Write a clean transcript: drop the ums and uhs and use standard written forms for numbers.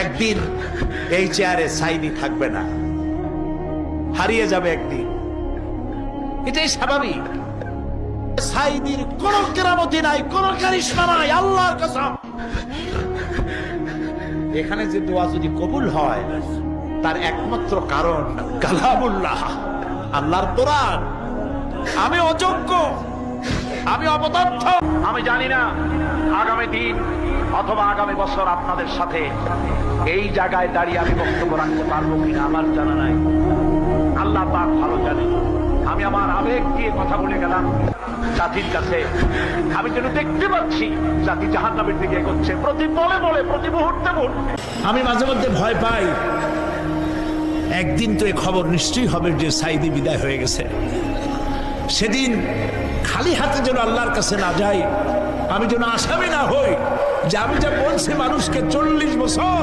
একদিন এই চেয়ারে সাইদি থাকবে না, হারিয়ে যাবে একদিন, এটাই স্বাভাবিক। সাইদির কোন কেরামতি নাই, কোন কারিশমা নাই, আল্লাহর কসম। এখানে যে দোয়া যদি কবুল হয় তার একমাত্র কারণ কালামুল্লাহ, আল্লাহর কোরআন। আমি অযোগ্য, আমি অপদার্থ। আমি জানি না আগামী দিন অথবা আগামী বছর আপনাদের সাথে এই জায়গায় দাঁড়িয়ে আমি বক্তব্য রাখতে পারবো কিনা আমার জানা নাই, আল্লাহ পাক ভালো জানে। আমি আমার আবেগ দিয়ে কথা বলে গেলাম জাতির কাছে। আমি যেন দেখতে পাচ্ছি জাতি জাহান্নামের দিকে এগোচ্ছে, প্রতি বলে বলে, প্রতি মুহূর্তে মুহূর্তে। আমি মাঝে মধ্যে ভয় পাই, একদিন তো এই খবর নিশ্চয়ই হবে যে সাইদি বিদায় হয়ে গেছে। সেদিন খালি হাতে যেন আল্লাহর কাছে না যাই, আমি যেন আসামি না হই যে আমি যা বলছি মানুষকে 40 বছর